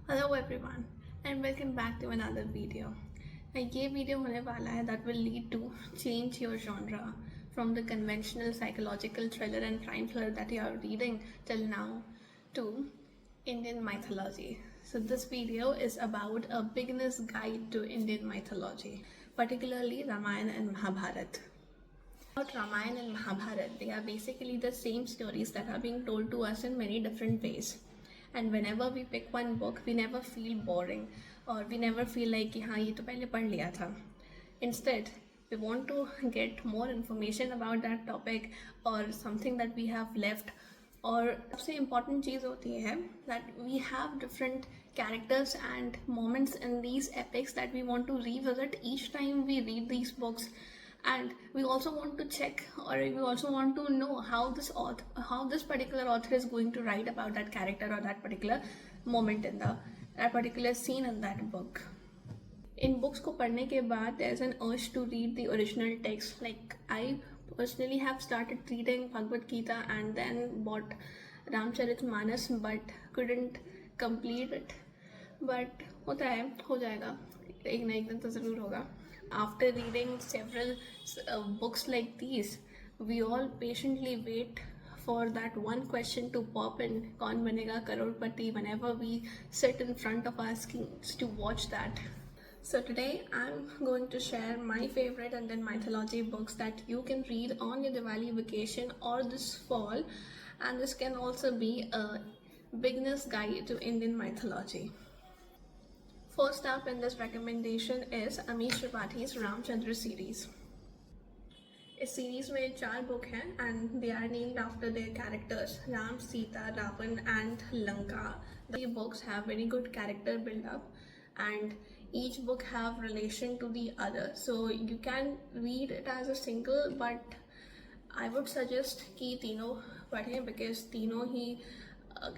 Hello everyone and welcome back to another video. ये video होने वाला है that will lead to change your genre from the conventional psychological thriller and crime thriller that you are reading till now to Indian mythology. So this video is about a beginner's guide to Indian mythology, particularly Ramayana and Mahabharata. About Ramayana and Mahabharata, they are basically the same stories that are being told to us in many different ways. And whenever we pick one book, we never feel boring or we never feel like कि हाँ ये तो पहले पढ़ लिया था. Instead, we want to get more information about that topic or something that we have left. और सबसे इम्पॉर्टेंट चीज़ होती है that we have different characters and moments in these epics that we want to revisit each time we read these books. And we also want to check, or we also want to know how this particular author is going to write about that character or that particular moment in that particular scene in that book. In books को पढ़ने के बाद there's an urge to read the original text. Like I personally have started reading Bhagavad Gita and then bought Ramcharitmanas but couldn't complete it. But होता है, हो जाएगा, एक ना एक दिन तो ज़रूर होगा. After reading several books like these, we all patiently wait for that one question to pop in, Kaun Banega Crorepati, whenever we sit in front of our screens to watch that. So today I'm going to share my favorite Indian mythology books that you can read on your Diwali vacation or this fall, and this can also be a beginner's guide to Indian mythology. First up in this recommendation is Amish Tripathi's Ramchandra series. इस series में 4 book हैं and they are named after their characters Ram, Sita, Ravan and Lanka. The books have very good character build up and each book have relation to the other, so you can read it as a single, but I would suggest कि तीनों पढ़ें because तीनों ही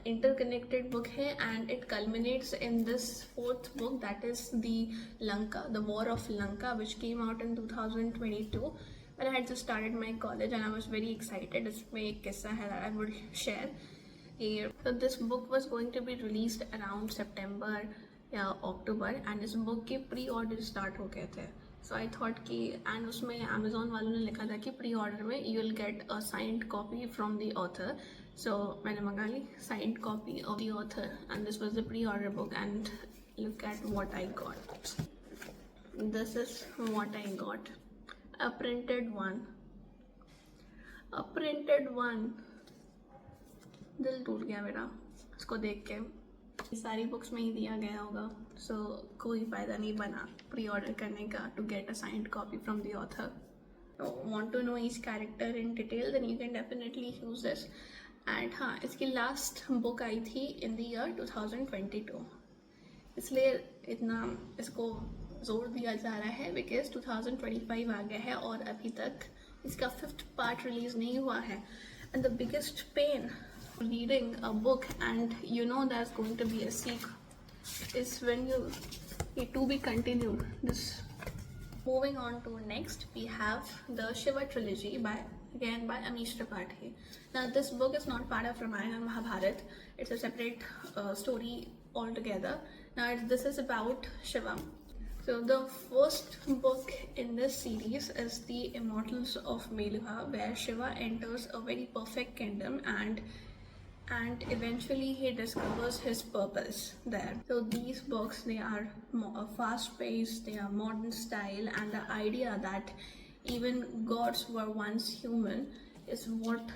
interconnected book hai, and it culminates in this 4th book, that is the Lanka, the War of Lanka, which came out in 2022 when I had just started my college and I was very excited. इसमें एक किस्सा है that I would share here. So this book was going to be released around September या October and इस book के pre-order start हो गए थे. So I thought कि and उसमें Amazon वालों ने लिखा था कि pre-order में you will get a signed copy from the author. So मैंने मंगा ली signed copy of the author and this was the pre-order book and look at what I got. This is what I got. A printed one. A printed one. दिल टूट गया मेरा इसको देख के. सारी बुक्स में ही दिया गया होगा, so कोई फ़ायदा नहीं बना प्री ऑर्डर करने का to get a signed copy from the author. So want to know each character in detail, then you can definitely use this. And हाँ, इसकी लास्ट बुक आई थी in the year 2022, इसलिए इतना इसको जोर दिया जा रहा है because 2025 आ गया है और अभी तक इसका 5th पार्ट रिलीज नहीं हुआ है. And the biggest pain reading a book and you know there's going to be a sequel is when you to be continued. This moving on to next, we have the Shiva trilogy by Amish Tripathi. Now this book is not part of Ramayana and Mahabharata. It's a separate story altogether. Now this is about Shiva. So the first book in this series is The Immortals of Meluha, where Shiva enters a very perfect kingdom and eventually he discovers his purpose there. So these books, they are fast-paced, they are modern style, and the idea that even gods were once human is what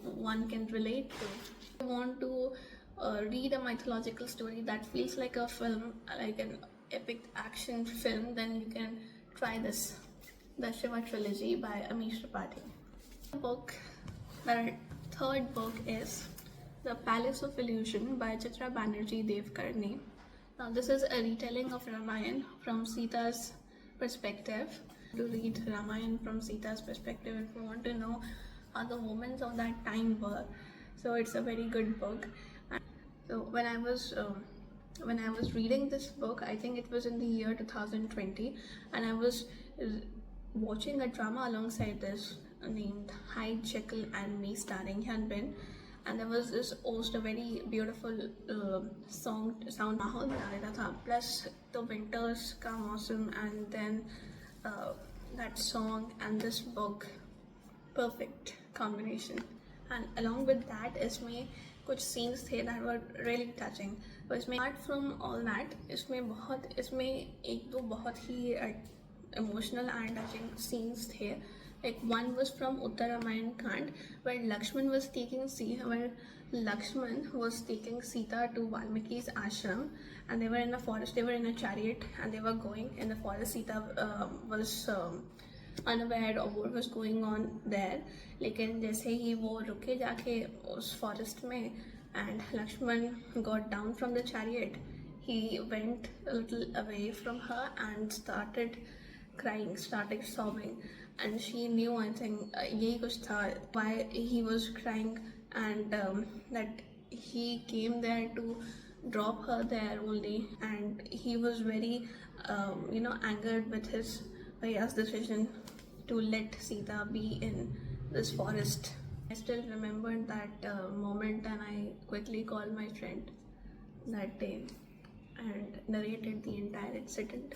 one can relate to. If you want to read a mythological story that feels like a film, like an epic action film, then you can try this, the Shiva trilogy by Amish Tripathi. The 3rd book is The Palace of Illusion by Chitra Banerjee Devkarni. Now this is a retelling of Ramayana from Sita's perspective. To read Ramayana from Sita's perspective if you want to know how the women of that time were. So it's a very good book. And so when I was reading this book, I think it was in the year 2020, and I was watching a drama alongside this named Hyde, Jekyll and Me starring Hyun Bin. and there was this host a very beautiful sound माहौल बना देता था, plus the winters का मौसम, and then that song and this book, perfect combination. And along with that इसमें कुछ scenes थे that were really touching. तो इसमें apart from all that इसमें एक दो बहुत ही emotional and touching scenes थे. Like one was from Uttar Ramayan Kand where Lakshman was taking Sita to Valmiki's ashram, and they were in a forest, they were in a chariot and they were going in the forest. Sita was unaware of what was going on there, लेकिन जैसे ही वो रुके जाके उस forest में and Lakshman got down from the chariot, he went a little away from her and started crying, started sobbing, and she knew, I think, यही कुछ था why he was crying, and that he came there to drop her there only, and he was very angered with his Bhaiya's decision to let Sita be in this forest. I still remember that moment, and I quickly called my friend that day and narrated the entire incident.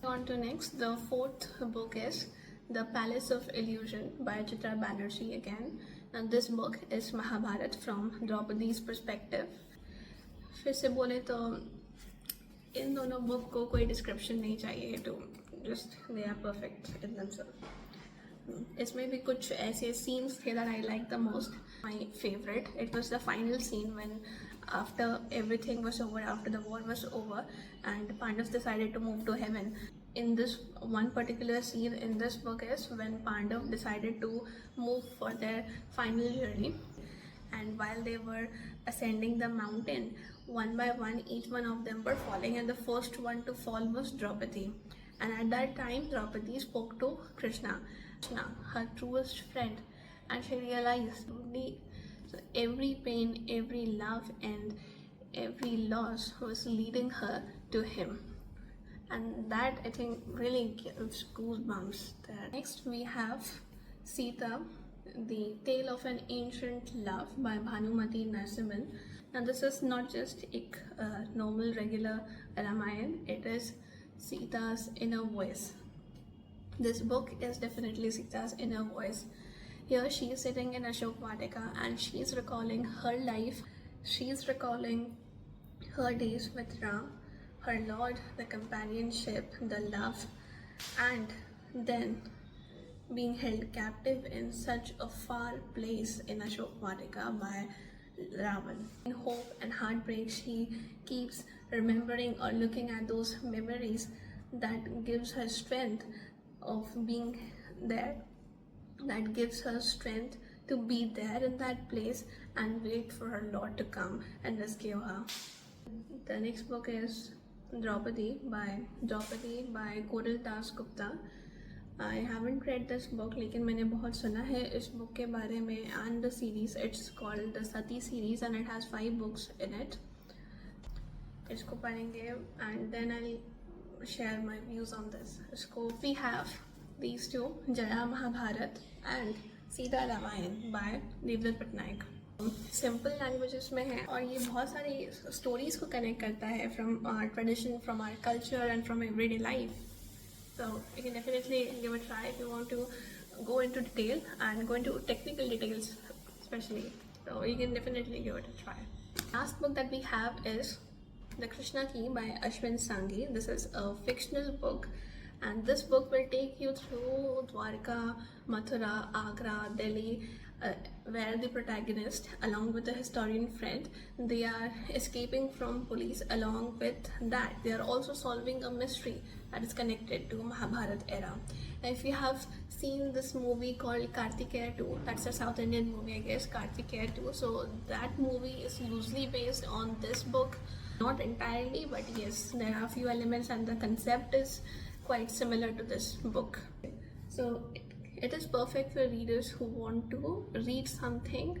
On to next, the fourth book is The Palace of Illusion by Chitra Banerjee again. Now this book is Mahabharat from Draupadi's perspective. फिर से बोले तो इन दोनों book को कोई description नहीं चाहिए, to just they are perfect in themselves. इसमें भी कुछ ऐसे scenes थे that I liked the most. My favorite, it was the final scene when after everything was over, after the war was over, and Pandavas decided to move to heaven. In this one particular scene in this book is when Pandav decided to move for their final journey, and while they were ascending the mountain, one by one, each one of them were falling, and the first one to fall was Draupadi. And at that time, Draupadi spoke to Krishna, her truest friend, and she realized every pain, every love, and every loss was leading her to him. And that, I think, really gives goosebumps there. Next we have Sita, the Tale of an Ancient Love by Bhanumati Narasimhan. Now this is not just a normal regular Ramayan, it is Sita's inner voice. This book is definitely Sita's inner voice. Here she is sitting in Ashok Vatika and she is recalling her life. She is recalling her days with Ram, her lord, the companionship, the love, and then being held captive in such a far place in Ashok Vatika by Ravan. In hope and heartbreak, she keeps remembering or looking at those memories that gives her strength of being there, that gives her strength to be there in that place and wait for her lord to come and rescue her. The next book is Draupadi by Kodal Das Gupta. I haven't read this book, लेकिन मैंने बहुत सुना है इस book के बारे में, and the series, it's called the Sati series and it has 5 books in it. इसको पढ़ेंगे and then I'll share my views on this. इसको we have these two, Jaya Mahabharat and Sita Ramayan by Devdutt Patnaik. Simple languages में है और ये बहुत सारी stories को कनेक्ट करता है from our tradition, from our culture and from everyday life. So you can definitely give a try if you want to go into detail and go into technical details especially. So you can definitely give it a try. Last book that we have is The Krishna Key by Ashwin Sanghi. This is a fictional book and this book will take you through Dwarka, Mathura, Agra, Delhi, where the protagonist, along with a historian friend, they are escaping from police. Along with that, they are also solving a mystery that is connected to Mahabharat era. If you have seen this movie called Kartikeya 2, that's a South Indian movie, I guess, Kartikeya 2. So that movie is loosely based on this book, not entirely, but yes, there are a few elements and the concept is quite similar to this book. So it is perfect for readers who want to read something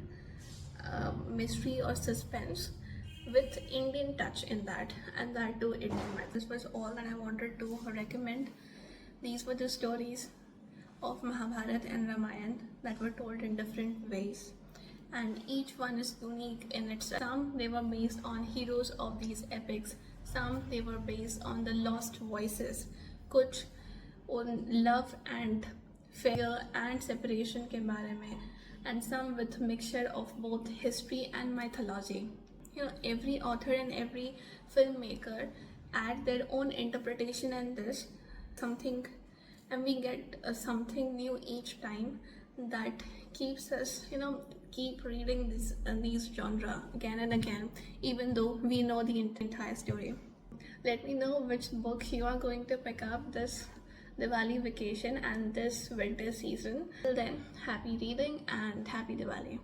mystery or suspense with Indian touch in that, and that too Indian math. This was all that I wanted to recommend. These were the stories of Mahabharat and Ramayan that were told in different ways. and each one is unique in itself. Some they were based on heroes of these epics, some they were based on the lost voices, कुछ on love and failure and separation के बारे में, and some with mixture of both history and mythology. You know, every author and every filmmaker add their own interpretation in this something, and we get something new each time that keeps us, you know, keep reading these genre again and again, even though we know the entire story. Let me know which book you are going to pick up this Diwali vacation and this winter season. Till then, happy reading and happy Diwali.